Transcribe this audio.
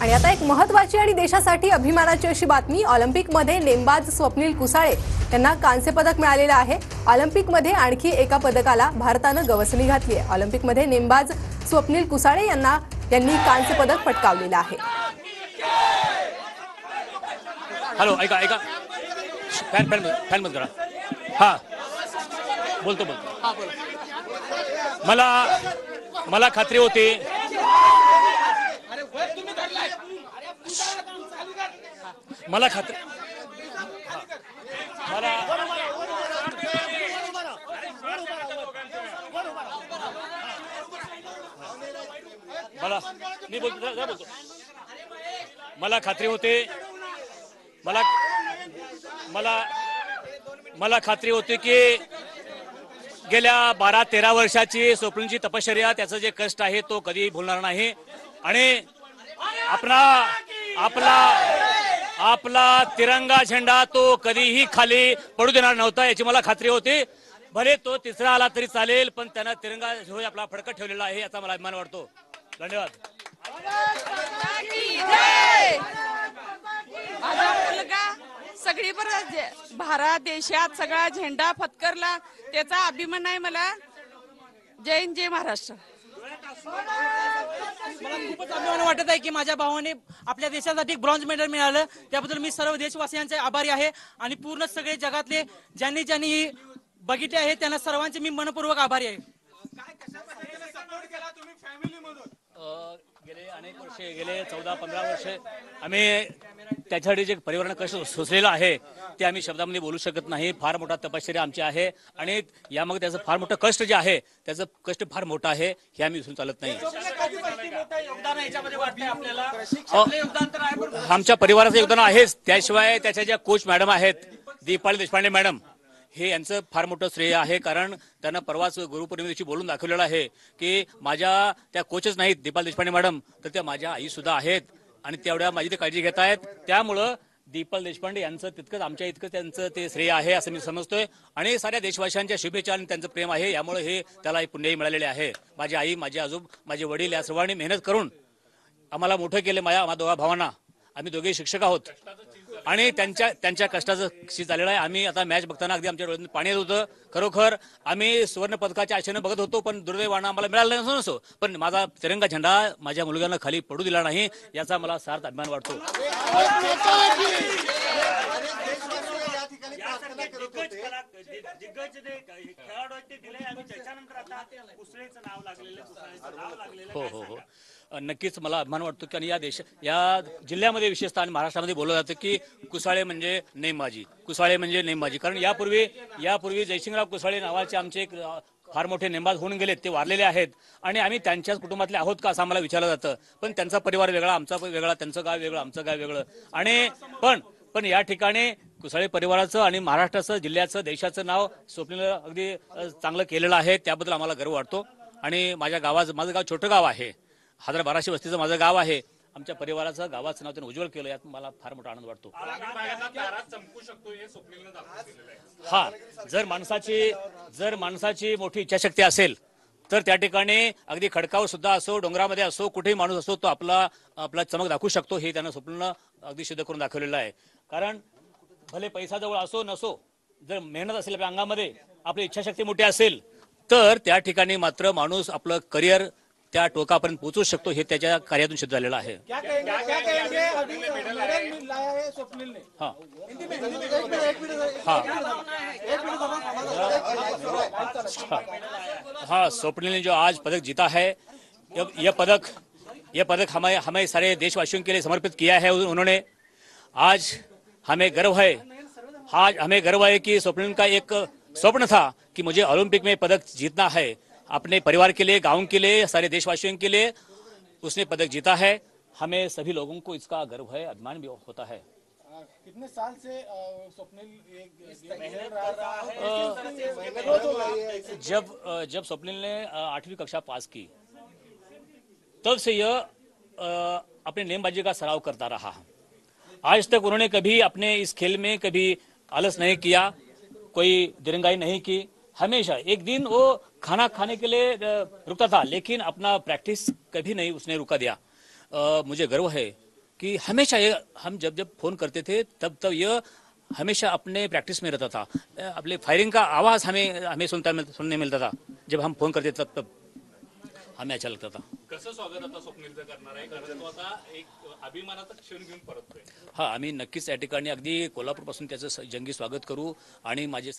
आणि आता एक महत्त्वाची आणि देशासाठी अभिमानाची अशी बातमी, ऑलिम्पिकमध्ये नेमबाज स्वप्नील कुसाळे यांना कांस्य पदक मिळालेलं आहे। ऑलिम्पिकमध्ये आणखी एका पदकाला भारतानं गवसणी घातली आहे। ऑलिम्पिकमध्ये नेमबाज स्वप्नील कुसाळे यांनी कांस्य पदक पटकावलेलं आहे। हॅलो, ऐका ऐका, फॅन बंद करा। हा, बोलतो हा, मला खात्री होती, मला खात्री मला खात्री होते, मला खात्री होती की गेल्या 12-13 वर्षाची स्वप्नीलची तपश्चर्या, त्याचं जे कष्ट आहे तो कधी भूलणार नाही आणि आपला तिरंगा झेंडा तो कधीही खाली पडू देणार नव्हता, याची मला खात्री होती। भले तो तिसरा आला तरी चालेल, पण त्यानं तिरंगा आपला फडकत ठेवलेला आहे, याचा मला अभिमान वाटतो। धन्यवाद। माझा मुलगा सगळी भारत देशात सगळा झेंडा फतकरला, त्याचा अभिमान आहे मला। जय हिंद, जय महाराष्ट्र। मला खूपच अभिमान वाटत आहे की माझ्या भावाने आपल्या देशासाठी ब्रॉन्झ मेडल मिळालं, त्याबद्दल मी सर्व देशवासियांचे आभारी आहे आणि पूर्ण सगळे जगातले ज्यांनी बघितले आहे त्यांना सर्वांचे मी मनपूर्वक आभारी आहे। गेले अनेक वर्षे, गेले 14-15 वर्षे आम्ही त्याच्यासाठी जे परिवारानं कष्ट सोसलेलं आहे ते आम्ही शब्दामध्ये बोलू शकत नाही। फार मोठा तपश्चर्या आमची आहे आणि यामध्ये त्याचं फार मोठं कष्ट जे आहे, त्याचं कष्ट फार मोठं आहे, हे आम्ही विसरून चालत नाही। आमच्या परिवाराचं योगदान आहेच, त्याशिवाय त्याच्या ज्या कोच मॅडम आहेत दीपाली देशपांडे मॅडम, हे यांचं फार मोठं श्रेय आहे, कारण त्यांना परवाच गुरुपौर्णिमेची बोलून दाखवलेलं आहे की माझ्या त्या कोचच नाहीत दीपाली देशपांडे मॅडम, तर त्या माझ्या आई सुद्धा आहेत आणि तेवढ्या माझी ते काळजी घेत आहेत। त्यामुळं दीपाली देशपांडे यांचं तितकंच आमच्या इतकं त्यांचं ते श्रेय आहे असं मी समजतोय आणि साऱ्या देशवासियांच्या शुभेच्छा आणि त्यांचं प्रेम आहे, यामुळे हे त्याला पुण्यही मिळालेले आहे। माझी आई, माझे आजोबा, माझे वडील या सर्वांनी मेहनत करून आम्हाला मोठं केले। माझ्या दोघा भावांना, आम्ही दोघे शिक्षक आहोत आणि त्यांच्या कष्टाचं शीत झालेलं आहे। आम्ही आता मॅच बघताना अगदी आमच्या डोळ्यात पाणी येत होतं। खरोखर आम्ही सुवर्ण पदकाच्या आशेने बघत होतो, पण दुर्दैवानं आम्हाला मिळालं नसो, पण माझा तिरंगा झेंडा माझ्या मुलग्यानं खाली पडू दिला नाही, याचा मला सार्थ अभिमान वाटतो। हो, नक्कीच मला अभिमान वाटतो की या जिल्ह्यामध्ये विशेषतः आणि महाराष्ट्रामध्ये बोललं जातं की कुसाळे म्हणजे नेमबाजी, कारण यापूर्वी जयसिंगराव कुसाळे नावाचे आमचे एक फार मोठे नेमबाज होऊन गेलेत, ते वारलेले आहेत आणि आम्ही त्यांच्याच कुटुंबातले आहोत का असं आम्हाला विचारलं जातं, पण त्यांचा परिवार वेगळा, आमचा वेगळा, त्यांचं गाव वेगळं, आमचं गाव वेगळं आणि पण या ठिकाणी कुसाळे परिवाराचं आणि महाराष्ट्राचं, जिल्ह्याचं, देशाचं नाव स्वप्नील अगदी चांगलं केलेलं आहे, त्याबद्दल आम्हाला गर्व वाटतो। आणि माझं गाव छोटं गाव आहे, 1200 वस्तीचं माझं गाव आहे, आमच्या परिवाराचं गावाचं नाव त्यानं उज्ज्वल केलं, यात मला फार मोठा आनंद वाटतो। हा, जर माणसाची मोठी इच्छाशक्ती असेल तर त्या ठिकाणी अगदी खडकावर सुद्धा असो, डोंगरामध्ये असो, कुठेही माणूस असो, तो आपला चमक दाखवू शकतो, हे त्यानं स्वप्नीलनं अगदी सिद्ध करून दाखवलेलं आहे। कारण भले पैसा जवळ असो नसो, जर मेहनत असेल आपल्या अंगामध्ये, आपली इच्छाशक्ती मोठी असेल, तर त्या ठिकाणी मात्र माणूस आपलं करिअर त्या टोकापर्यंत पोहोचू शकतो, हे त्याच्या कार्यातून सिद्ध झालेलं आहे। हाँ, स्वप्निल ने जो आज पदक जीता है, यह पदक हमें सारे देशवासियों के लिए समर्पित किया है उन्होंने। आज हमें गर्व है कि स्वप्निल का एक स्वप्न था कि मुझे ओलंपिक में पदक जीतना है, अपने परिवार के लिए, गांव के लिए, सारे देशवासियों के लिए उसने पदक जीता है। हमें सभी लोगों को इसका गर्व है, अभिमान भी होता है। कितने साल से स्वप्निल जब स्वप्निल ने 8वीं कक्षा पास की, तब से यह अपने नेमबाजी का सराव करता रहा। आज तक उन्होंने कभी अपने इस खेल में कभी आलस नहीं किया, कोई दिरंगाई नहीं की। हमेशा एक दिन वो खाना खाने के लिए रुकता था, लेकिन अपना प्रैक्टिस कभी नहीं उसने रुका दिया। मुझे गर्व है कि हमेशा ये हम जब जब फोन करते थे तब तब ये हमेशा अपने प्रैक्टिस में रहता था। अपने फायरिंग का आवाज हमें सुनने मिलता था जब हम फोन करते तब हमें अच्छा लगता था। कसं स्वागत आता स्वप्नीलचं करणार आहे, कारण तो आता एक अभिमानाचा क्षण घेऊन परततोय. हा, आम्ही नक्कीच या ठिकाणी अगदी कोल्हापूरपासून त्याचं जंगी स्वागत करू आणि माझे